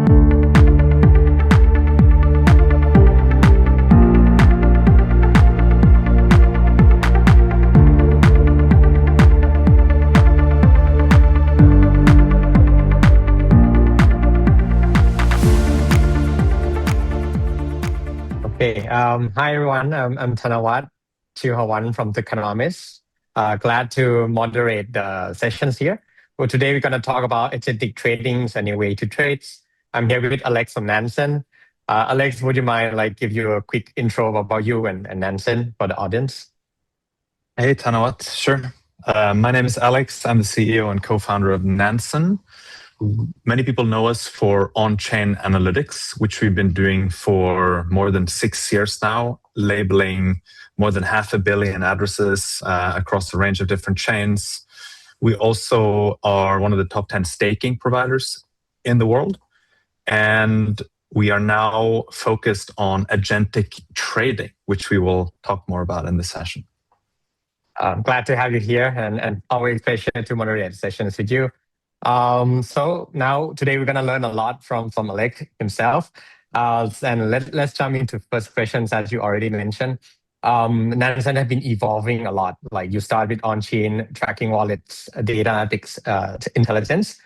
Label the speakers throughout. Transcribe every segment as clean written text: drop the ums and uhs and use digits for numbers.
Speaker 1: Okay. Hi, everyone. I'm Thanawat Chilhawan from Tokenized. Glad to moderate the sessions here. Well, today we're going to talk about agentic trading and a way to trade. I'm here with Alex from Nansen. Alex, would you mind give you a quick intro about you and Nansen for the audience?
Speaker 2: Hey, Thanawat. Sure. My name is Alex. I'm the CEO and co-founder of Nansen. Many people know us for on-chain analytics, which we've been doing for more than 6 years now, labeling more than 500 million addresses across a range of different chains. We also are one of the top 10 staking providers in the world. And we are now focused on agentic trading, which we will talk more about in this session.
Speaker 1: I'm glad to have you here and always pleasure to moderate sessions with you. So now today we're going to learn a lot from Alex himself. And let's jump into first questions as you already mentioned. Nansen have been evolving a lot. Like you start with on-chain tracking wallets, data analytics, intelligence,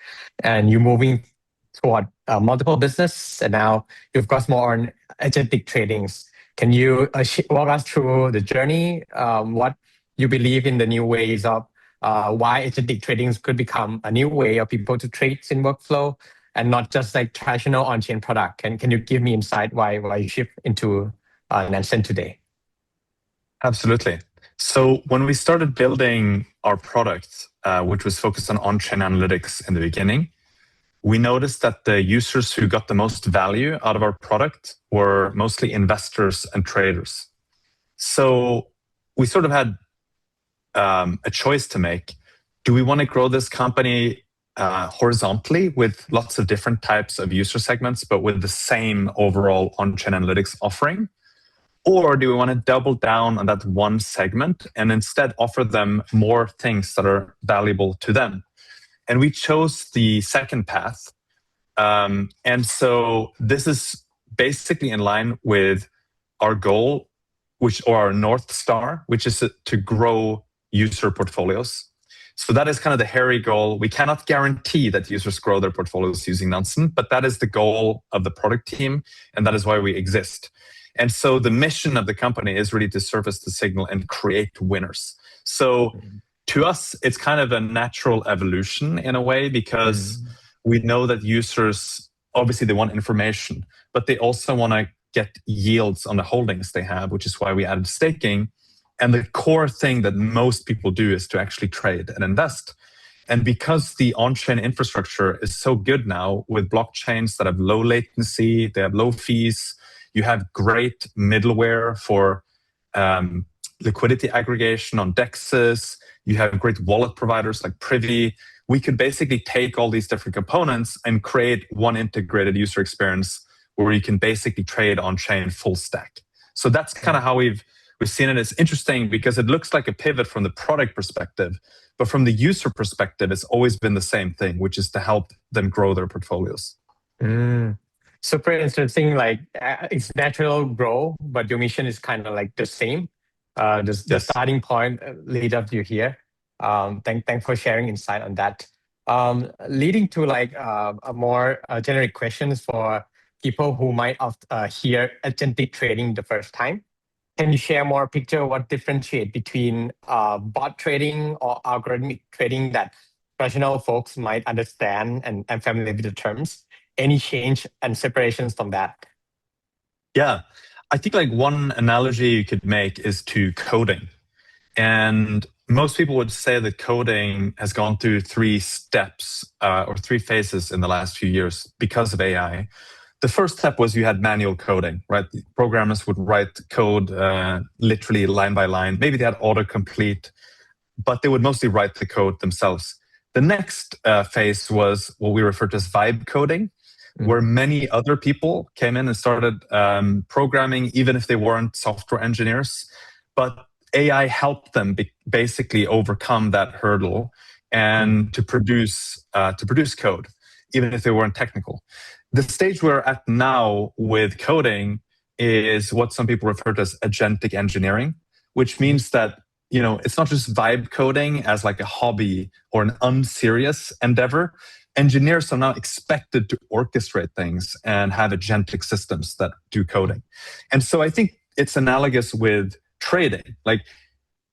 Speaker 1: and you're moving toward multiple business. And now you've got more on agentic tradings. Can you walk us through the journey? What you believe in the new ways of why agentic trading could become a new way of people to trade in workflow and not just like traditional on-chain product. Can you give me insight why you shift into Nansen today?
Speaker 2: Absolutely. So when we started building our product, which was focused on-chain analytics in the beginning, we noticed that the users who got the most value out of our product were mostly investors and traders. So we sort of had a choice to make. Do we want to grow this company horizontally with lots of different types of user segments, but with the same overall on-chain analytics offering? Or do we want to double down on that one segment and instead offer them more things that are valuable to them? And we chose the second path. And so this is basically in line with our goal, or our North Star, which is to grow user portfolios. So that is kind of the hairy goal. We cannot guarantee that users grow their portfolios using Nansen, but that is the goal of the product team, and that is why we exist. And so the mission of the company is really to surface the signal and create winners. So to us, it's kind of a natural evolution in a way, because we know that users, obviously they want information, but they also want to get yields on the holdings they have, which is why we added staking. And the core thing that most people do is to actually trade and invest. And because the on-chain infrastructure is so good now with blockchains that have low latency, they have low fees, you have great middleware for liquidity aggregation on DEXs, you have great wallet providers like Privy. We could basically take all these different components and create one integrated user experience where you can basically trade on-chain full stack. So that's kind of how we've seen it. It's interesting because it looks like a pivot from the product perspective, but from the user perspective, it's always been the same thing, which is to help them grow their portfolios.
Speaker 1: Super interesting. Like it's natural grow, but your mission is kind of like the same. The starting point lead up to here. Thanks for sharing insight on that. Leading to like a more generic questions for people who might hear agentic trading the first time. Can you share more picture what differentiate between bot trading or algorithmic trading that professional folks might understand and familiar with the terms? Any change and separations from that?
Speaker 2: Yeah, I think like one analogy you could make is to coding. And most people would say that coding has gone through 3 steps or 3 phases in the last few years because of AI. The first step was you had manual coding, right? The programmers would write code literally line by line. Maybe they had autocomplete, but they would mostly write the code themselves. The next phase was what we refer to as vibe coding, where many other people came in and started programming, even if they weren't software engineers. But AI helped them basically overcome that hurdle and to produce code. even if they weren't technical. The stage we're at now with coding is what some people refer to as agentic engineering, which means that it's not just vibe coding as like a hobby or an unserious endeavor. Engineers are now expected to orchestrate things and have agentic systems that do coding. And so I think it's analogous with trading. Like,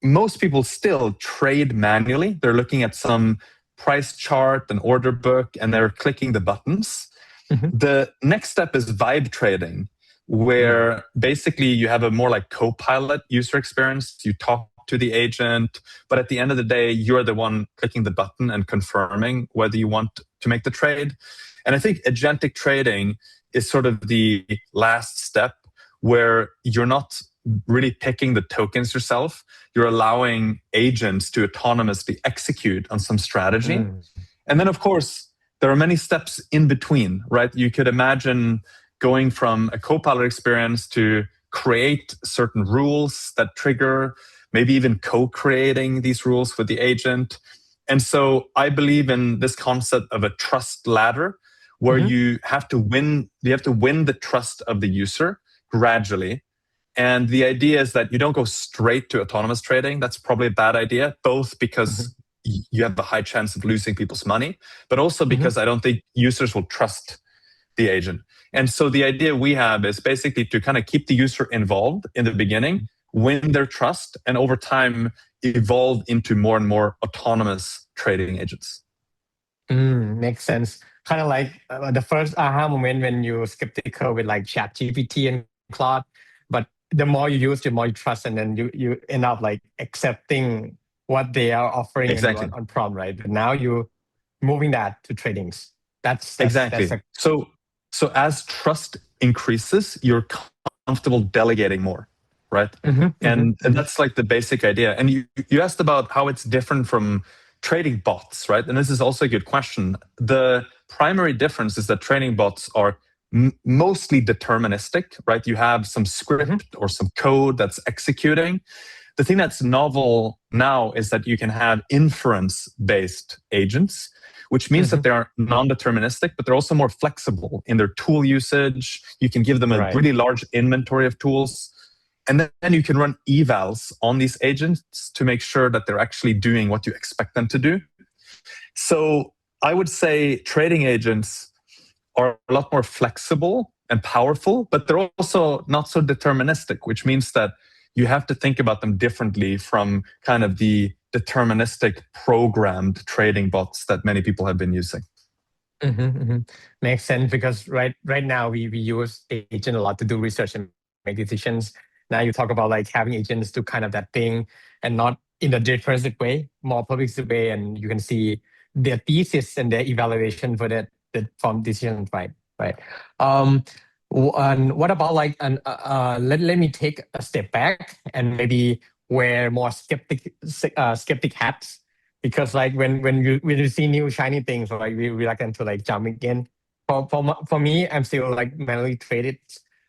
Speaker 2: most people still trade manually. They're looking at some price chart, an order book, and they're clicking the buttons. The next step is vibe trading, where basically you have a more like co-pilot user experience. You talk to the agent, but at the end of the day, you're the one clicking the button and confirming whether you want to make the trade. And I think agentic trading is sort of the last step, where you're not really picking the tokens yourself. You're allowing agents to autonomously execute on some strategy. And then, of course, there are many steps in between, right? You could imagine going from a co-pilot experience to create certain rules that trigger, maybe even co-creating these rules with the agent. And so I believe in this concept of a trust ladder, where you have to win the trust of the user gradually. And the idea is that you don't go straight to autonomous trading. That's probably a bad idea, both because you have a high chance of losing people's money, but also because I don't think users will trust the agent. And so the idea we have is basically to kind of keep the user involved in the beginning, win their trust, and over time evolve into more and more autonomous trading agents.
Speaker 1: Makes sense. Kind of like the first aha moment when you're skeptical with like ChatGPT and Claude, but the more you use, the more you trust, and then you end up like accepting what they are offering
Speaker 2: Exactly.
Speaker 1: on prompt, right? But now you're moving that to tradings. That's
Speaker 2: exactly. So as trust increases, you're comfortable delegating more, right? And that's like the basic idea. And you asked about how it's different from trading bots, right? And this is also a good question. The primary difference is that trading bots are mostly deterministic, right? You have some script or some code that's executing. The thing that's novel now is that you can have inference-based agents, which means that they are non-deterministic, but they're also more flexible in their tool usage. You can give them a really large inventory of tools. And then you can run evals on these agents to make sure that they're actually doing what you expect them to do. So I would say trading agents are a lot more flexible and powerful, but they're also not so deterministic, which means that you have to think about them differently from kind of the deterministic programmed trading bots that many people have been using.
Speaker 1: Makes sense, because right now we use agent a lot to do research and make decisions. Now you talk about like having agents do kind of that thing, and not in a deterministic way, more pervasive way, and you can see their thesis and their evaluation for that from decisions, right? And what about like let me take a step back and maybe wear more skeptic hats, because like when you see new shiny things, like we reluctant to like jump in. For me, I'm still like manually traded.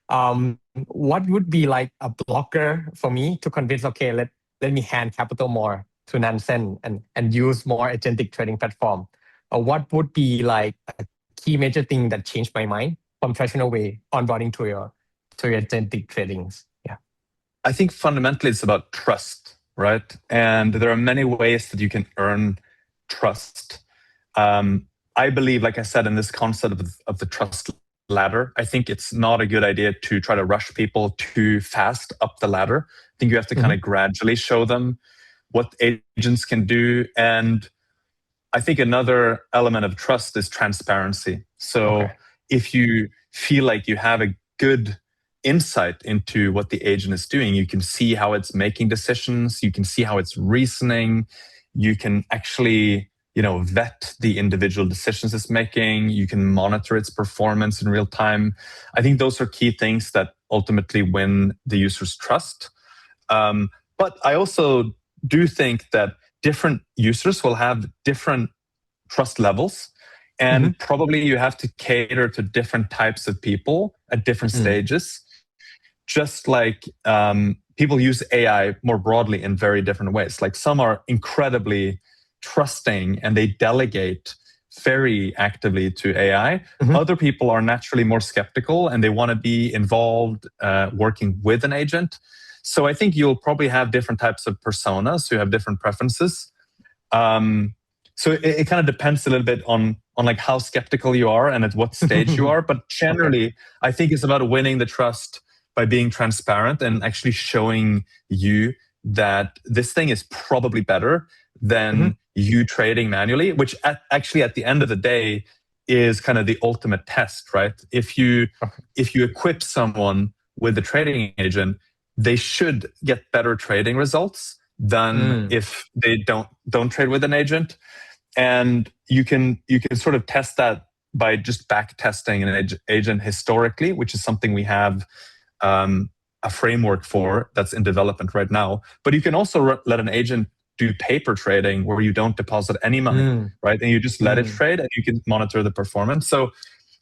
Speaker 1: What would be like a blocker for me to convince, okay, let me hand capital more to Nansen and use more agentic trading platform? Or what would be like a key major thing that changed my mind from traditional way onboarding to your agentic tradings? Yeah.
Speaker 2: I think fundamentally it's about trust, right? And there are many ways that you can earn trust. I believe, like I said, in this concept of the trust ladder, I think it's not a good idea to try to rush people too fast up the ladder. I think you have to kind of gradually show them what agents can do. And I think another element of trust is transparency. So if you feel like you have a good insight into what the agent is doing, you can see how it's making decisions, you can see how it's reasoning, you can actually vet the individual decisions it's making, you can monitor its performance in real time. I think those are key things that ultimately win the user's trust. But I also do think that different users will have different trust levels, and probably you have to cater to different types of people at different stages. Just like people use AI more broadly in very different ways. Like some are incredibly trusting and they delegate very actively to AI. Other people are naturally more skeptical and they want to be involved working with an agent. So I think you'll probably have different types of personas who have different preferences. So it kind of depends a little bit on like how skeptical you are and at what stage you are. But generally, I think it's about winning the trust by being transparent and actually showing you that this thing is probably better than you trading manually, which actually at the end of the day is kind of the ultimate test, right? If you equip someone with a trading agent, they should get better trading results than if they don't trade with an agent. And you can sort of test that by just back testing an agent historically, which is something we have a framework for that's in development right now. But you can also let an agent do paper trading where you don't deposit any money, right? And you just let it trade and you can monitor the performance. So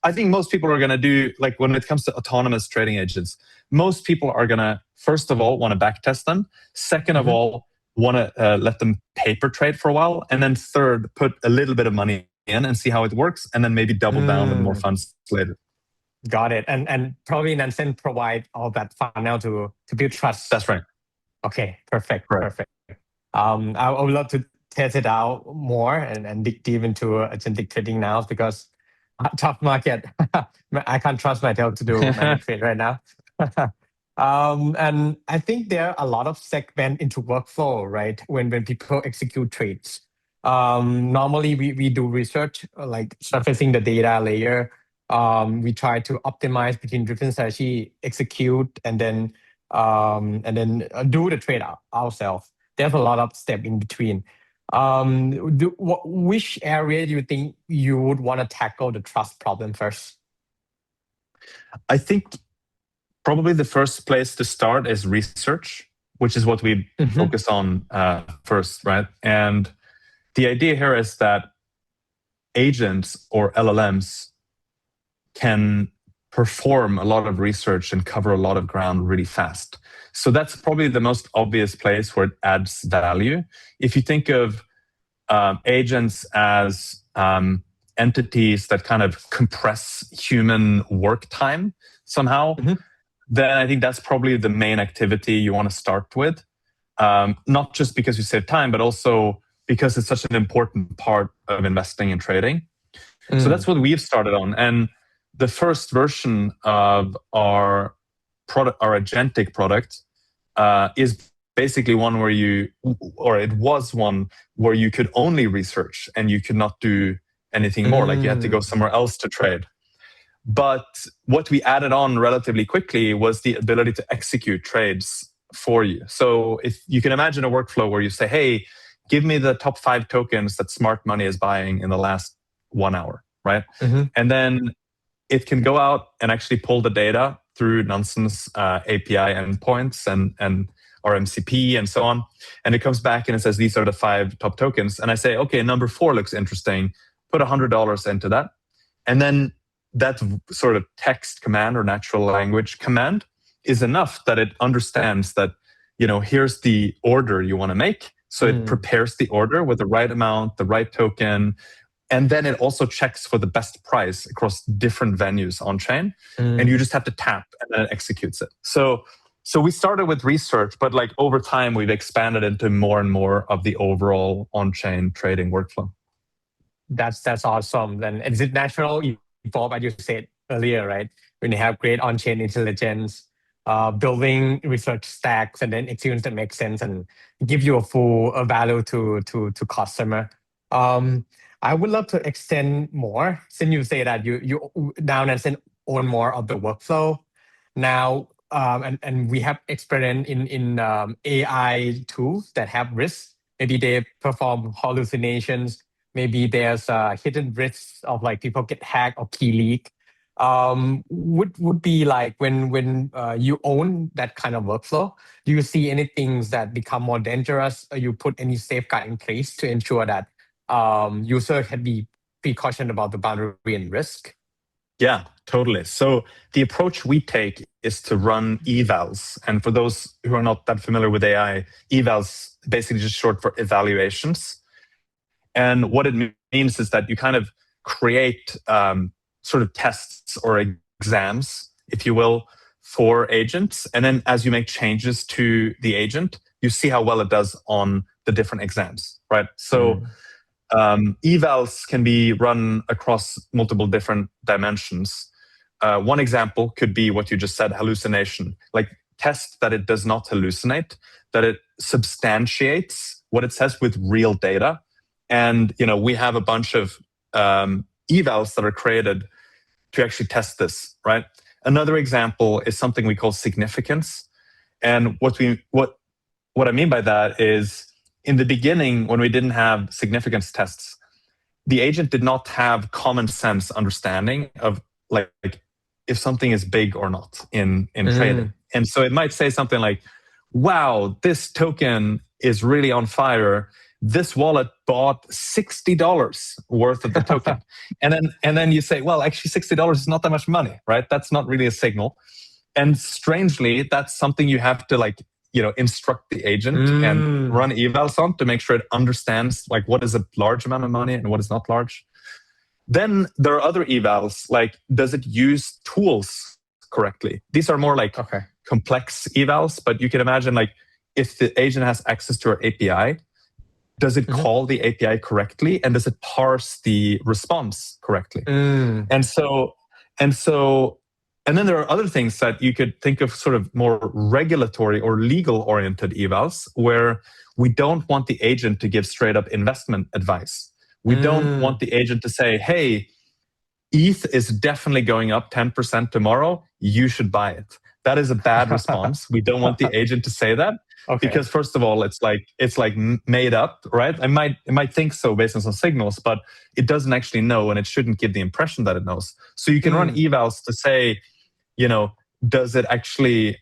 Speaker 2: I think most people are going to do, like when it comes to autonomous trading agents, most people are going to, first of all, want to back test them. Second of all, want to let them paper trade for a while. And then third, put a little bit of money in and see how it works. And then maybe double down with more funds later.
Speaker 1: Got it. And probably Nansen provide all that funnel to build trust.
Speaker 2: That's right.
Speaker 1: Okay, perfect. I would love to test it out more and dig deep into agentic trading now because tough market. I can't trust myself to do many trade right now. And I think there are a lot of segment into workflow, right? When people execute trades. Normally we do research, like surfacing the data layer. We try to optimize between different strategy, execute, and then do the trade ourselves. There's a lot of step in between. Which area do you think you would want to tackle the trust problem first?
Speaker 2: I think probably the first place to start is research, which is what we focus on first, right? And the idea here is that agents or LLMs can perform a lot of research and cover a lot of ground really fast. So that's probably the most obvious place where it adds value. If you think of agents as entities that kind of compress human work time somehow, then I think that's probably the main activity you want to start with. Not just because you save time, but also because it's such an important part of investing and trading. So that's what we've started on. And the first version of our product, our Agentic product, is basically one where it was one where you could only research and you could not do anything more. Like you had to go somewhere else to trade. But what we added on relatively quickly was the ability to execute trades for you. So if you can imagine a workflow where you say, hey, give me the top 5 tokens that smart money is buying in the last 1 hour, right? And then it can go out and actually pull the data through Nansen's API endpoints and our MCP and so on. And it comes back and it says, these are the 5 top tokens. And I say, okay, number 4 looks interesting. Put $100 into that. And then that sort of text command or natural language command is enough that it understands that, here's the order you want to make. So it prepares the order with the right amount, the right token. And then it also checks for the best price across different venues on chain. And you just have to tap and then it executes it. So we started with research, but like over time, we've expanded into more and more of the overall on-chain trading workflow.
Speaker 1: That's awesome. Then is it natural evolve, as you said earlier, right? When you have great on-chain intelligence, building research stacks and then executions that make sense and give you a full value to customer. I would love to extend more since you say that you now Nansen own more of the workflow now, and we have experience in AI tools that have risks. Maybe they perform hallucinations. Maybe there's hidden risks of like people get hacked or key leak. Would be like when you own that kind of workflow, do you see anything that become more dangerous? Or you put any safeguard in place to ensure that user can be precautioned about the boundary and risk?
Speaker 2: Yeah, totally. So the approach we take is to run evals. And for those who are not that familiar with AI, evals basically just short for evaluations. And what it means is that you kind of create sort of tests or exams, if you will, for agents. And then as you make changes to the agent, you see how well it does on the different exams, right? So evals can be run across multiple different dimensions. One example could be what you just said, hallucination. Like test that it does not hallucinate, that it substantiates what it says with real data. And we have a bunch of evals that are created to actually test this, right? Another example is something we call significance. And what I mean by that is, in the beginning, when we didn't have significance tests, the agent did not have common sense understanding of like if something is big or not in trading. And so it might say something like, wow, this token is really on fire. This wallet bought $60 worth of the token. and then you say, well, actually $60 is not that much money, right? That's not really a signal. And strangely, that's something you have to instruct the agent and run evals on to make sure it understands like what is a large amount of money and what is not large. Then there are other evals, like does it use tools correctly? These are more like complex evals, but you can imagine like if the agent has access to our API, does it call the API correctly, and does it parse the response correctly? And then there are other things that you could think of sort of more regulatory or legal oriented evals, where we don't want the agent to give straight up investment advice. We don't want the agent to say, hey, ETH is definitely going up 10% tomorrow. You should buy it. That is a bad response. We don't want the agent to say that. Because first of all, it's like made up, right? It might think so based on some signals, but it doesn't actually know, and it shouldn't give the impression that it knows. So you can run evals to say, does it actually,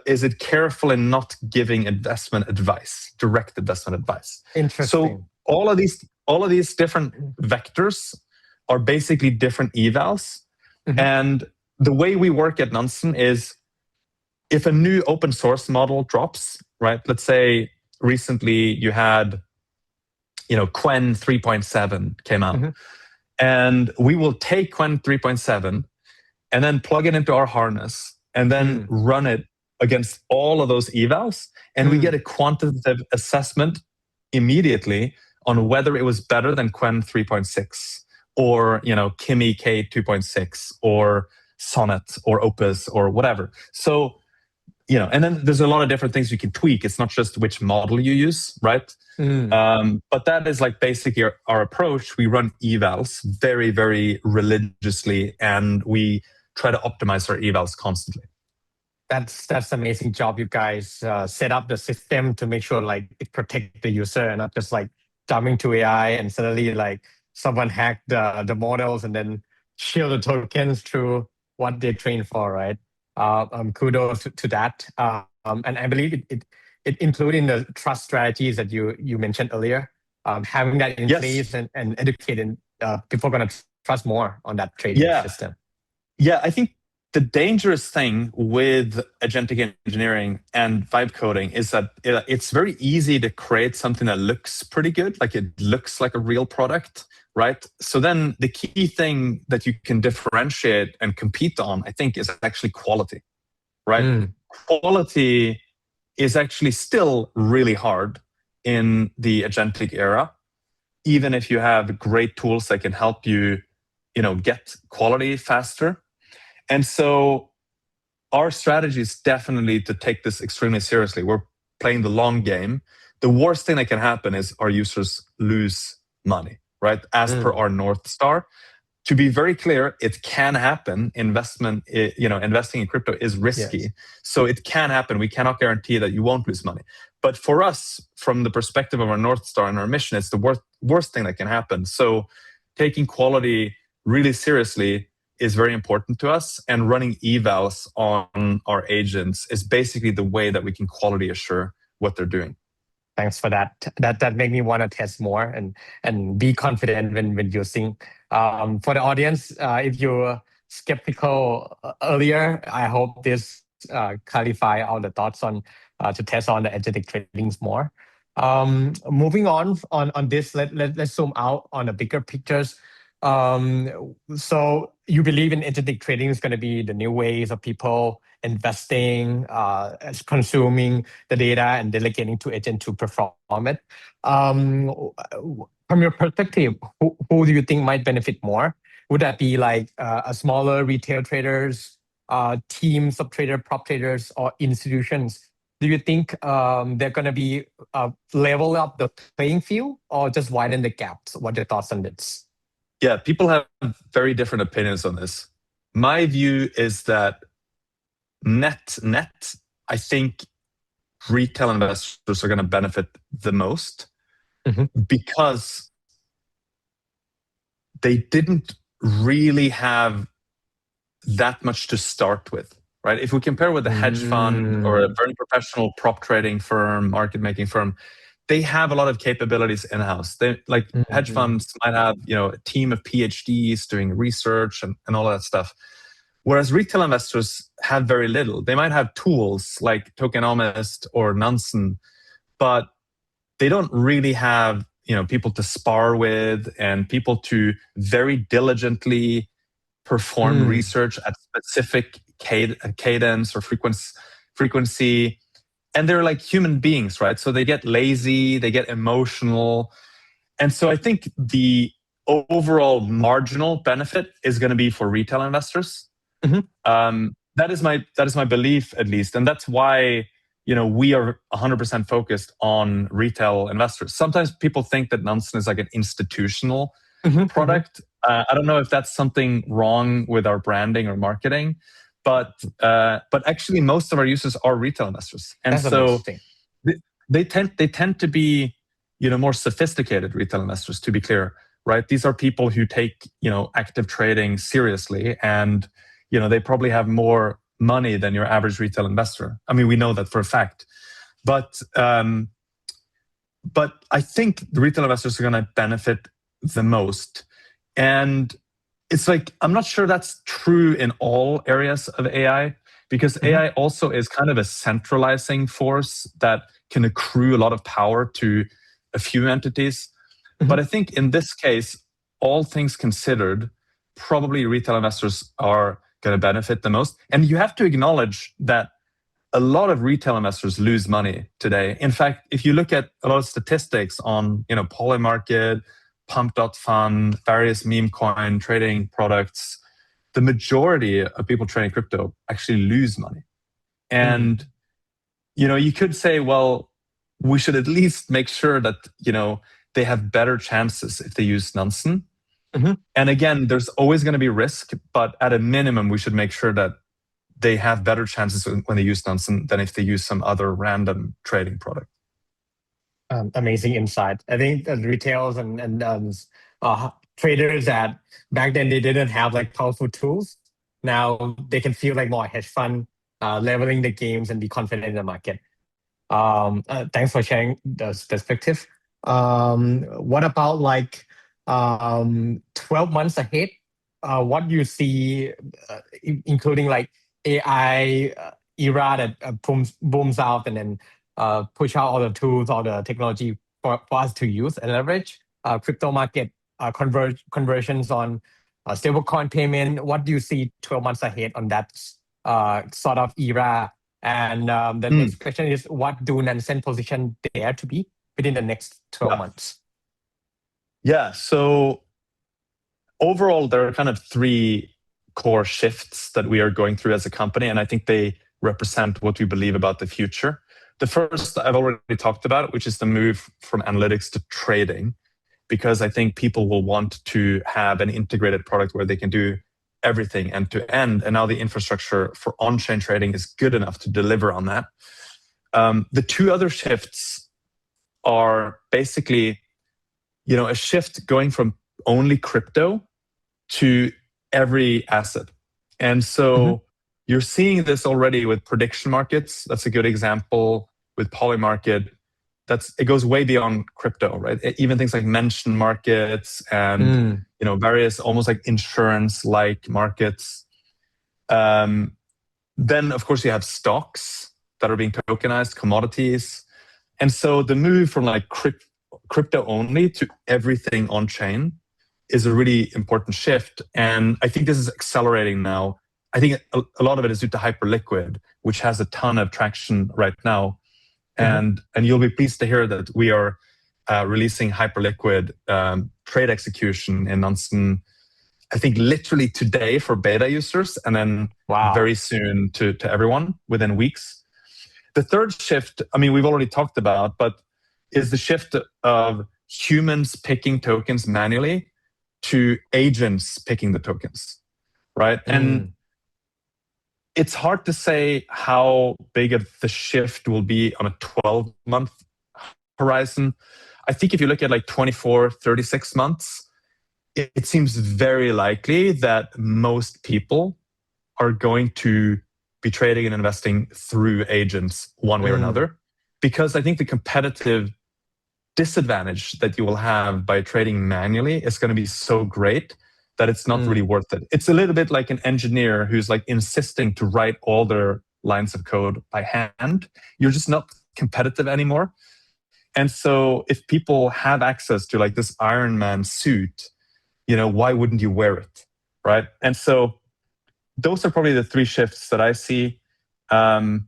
Speaker 2: is it careful in not giving investment advice, direct investment advice?
Speaker 1: Interesting.
Speaker 2: So all of these different vectors are basically different evals, and the way we work at Nansen is, if a new open source model drops, right? Let's say recently you had, Quen 3.7 came out, and we will take Quen 3.7 and then plug it into our harness and then run it against all of those evals, and we get a quantitative assessment immediately on whether it was better than Quen 3.6 or Kimi K 2.6 or Sonnet or Opus or whatever. So and then there's a lot of different things you can tweak. It's not just which model you use, right? But that is like basically our approach. We run evals very, very religiously, and we try to optimize our evals constantly.
Speaker 1: That's amazing job. You guys set up the system to make sure like it protect the user and not just like dumbing to AI and suddenly like someone hacked the models and then shield the tokens through what they trained for, right? Kudos to that. And I believe it including the trust strategies that you mentioned earlier. Having that in place and educating people are going to trust more on that trading system.
Speaker 2: Yeah, I think the dangerous thing with agentic engineering and vibe coding is that it's very easy to create something that looks pretty good, like it looks like a real product, right? So then the key thing that you can differentiate and compete on, I think, is actually quality, right? Quality is actually still really hard in the agentic era, even if you have great tools that can help you, get quality faster. And so our strategy is definitely to take this extremely seriously. We're playing the long game. The worst thing that can happen is our users lose money, right? As per our North Star. To be very clear, it can happen. Investing in crypto is risky. Yes. So it can happen. We cannot guarantee that you won't lose money. But for us, from the perspective of our North Star and our mission, it's the worst thing that can happen. So taking quality really seriously is very important to us, and running evals on our agents is basically the way that we can quality assure what they're doing.
Speaker 1: Thanks for that. That made me want to test more and be confident when using. For the audience, if you're skeptical earlier, I hope this clarify all the thoughts on to test on the agentic tradings more. Moving on this, let's zoom out on the bigger pictures. So you believe in agentic trading is going to be the new ways of people investing, consuming the data and delegating to agent to perform it. From your perspective, who do you think might benefit more? Would that be like a smaller retail traders, teams of trader, prop traders, or institutions? Do you think they're going to be level up the playing field or just widen the gaps? What are your thoughts on this?
Speaker 2: Yeah, people have very different opinions on this. My view is that net, I think retail investors are going to benefit the most because they didn't really have that much to start with, right? If we compare with a hedge fund or a very professional prop trading firm, market making firm, they have a lot of capabilities in-house. They like hedge funds might have, a team of PhDs doing research and all of that stuff. Whereas retail investors have very little. They might have tools like tokenized or Nansen, but they don't really have, people to spar with and people to very diligently perform research at specific cadence or frequency. And they're like human beings, right? So they get lazy, they get emotional. And so I think the overall marginal benefit is going to be for retail investors. That is my belief, at least. And that's why, we are 100% focused on retail investors. Sometimes people think that Nansen is like an institutional product. I don't know if that's something wrong with our branding or marketing, but actually most of our users are retail investors, and
Speaker 1: That's
Speaker 2: so
Speaker 1: amazing.
Speaker 2: they tend to be more sophisticated retail investors. To be clear, right? These are people who take active trading seriously, and they probably have more money than your average retail investor. I mean, we know that for a fact, but I think the retail investors are going to benefit the most. And it's like, I'm not sure that's true in all areas of AI, because AI also is kind of a centralizing force that can accrue a lot of power to a few entities. But I think in this case, all things considered, probably retail investors are going to benefit the most. And you have to acknowledge that a lot of retail investors lose money today. In fact, if you look at a lot of statistics on, Polymarket, Pump.fun, various meme coin trading products, the majority of people trading crypto actually lose money. And, you could say, well, we should at least make sure that, they have better chances if they use Nansen. And again, there's always going to be risk, but at a minimum, we should make sure that they have better chances when they use Nansen than if they use some other random trading product.
Speaker 1: Amazing insight. I think the retailers and traders that back then they didn't have like powerful tools. Now they can feel like more hedge fund, leveling the games and be confident in the market. Thanks for sharing the perspective. What about like 12 months ahead? What do you see, including like AI era that booms out and then push out all the tools, all the technology for us to use and leverage crypto market conversions on stablecoin payment. What do you see 12 months ahead on that sort of era? And the next question is, what do Nansen position there to be within the next 12 months?
Speaker 2: Yeah, so overall, there are kind of three core shifts that we are going through as a company, and I think they represent what we believe about the future. The first I've already talked about, which is the move from analytics to trading, because I think people will want to have an integrated product where they can do everything end to end. And now the infrastructure for on-chain trading is good enough to deliver on that. The two other shifts are basically, a shift going from only crypto to every asset. And so you're seeing this already with prediction markets. That's a good example. With Polymarket, it goes way beyond crypto, right? Even things like mention markets and various almost like insurance-like markets. Then, of course, you have stocks that are being tokenized, commodities. And so the move from like crypto only to everything on chain is a really important shift. And I think this is accelerating now. I think a lot of it is due to Hyperliquid, which has a ton of traction right now. And you'll be pleased to hear that we are releasing Hyperliquid trade execution in Nansen, I think literally today for beta users, and then very soon to everyone within weeks. The third shift, I mean, we've already talked about, but is the shift of humans picking tokens manually to agents picking the tokens, right? And it's hard to say how big of the shift will be on a 12-month horizon. I think if you look at like 24, 36 months, it seems very likely that most people are going to be trading and investing through agents one way or another. Because I think the competitive disadvantage that you will have by trading manually is going to be so great that it's not really worth it. It's a little bit like an engineer who's like insisting to write all their lines of code by hand. You're just not competitive anymore. And so if people have access to like this Iron Man suit, you know, why wouldn't you wear it, right? And so those are probably the three shifts that I see. And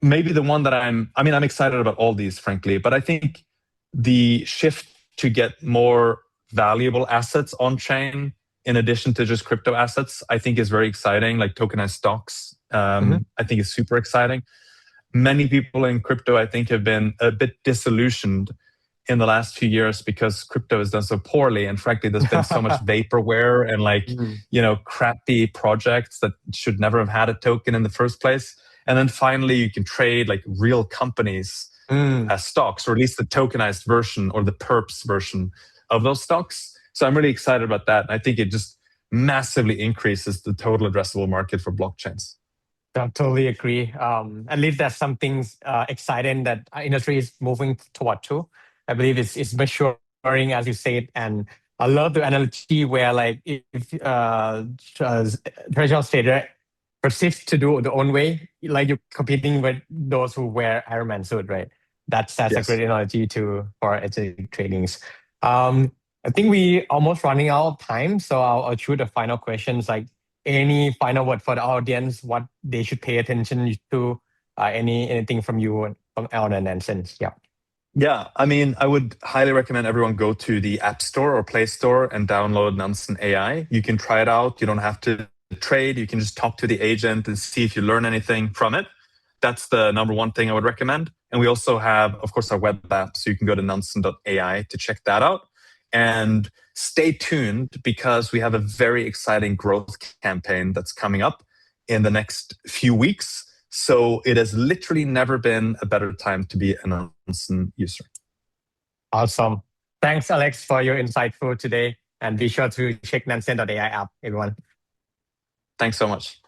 Speaker 2: maybe the one that I'm excited about all these, frankly, but I think the shift to get more valuable assets on chain in addition to just crypto assets, I think is very exciting, like tokenized stocks. I think is super exciting. Many people in crypto, I think, have been a bit disillusioned in the last few years because crypto has done so poorly. And frankly, there's been so much vaporware and like, you know, crappy projects that should never have had a token in the first place. And then finally, you can trade like real companies as stocks, or at least the tokenized version or the perps version of those stocks. So I'm really excited about that. I think it just massively increases the total addressable market for blockchains.
Speaker 1: I totally agree. At least that's something exciting that our industry is moving toward too. I believe it's maturing, as you said, and I love the analogy where like if traditional trader persists to do it the own way, like you're competing with those who wear Iron Man suit, right? That's a great analogy for agentic tradings. I think we almost running out of time, so I'll shoot the final questions. Like any final word for the audience, what they should pay attention to, anything from you from Alan and Nansen.
Speaker 2: Yeah, I mean, I would highly recommend everyone go to the App Store or Play Store and download Nansen AI. You can try it out. You don't have to trade. You can just talk to the agent and see if you learn anything from it. That's the number one thing I would recommend. And we also have, of course, our web app, so you can go to nansen.ai to check that out. And stay tuned because we have a very exciting growth campaign that's coming up in the next few weeks. So it has literally never been a better time to be a Nansen user.
Speaker 1: Awesome. Thanks, Alex, for your insightful today. And be sure to check nansen.ai app, everyone.
Speaker 2: Thanks so much.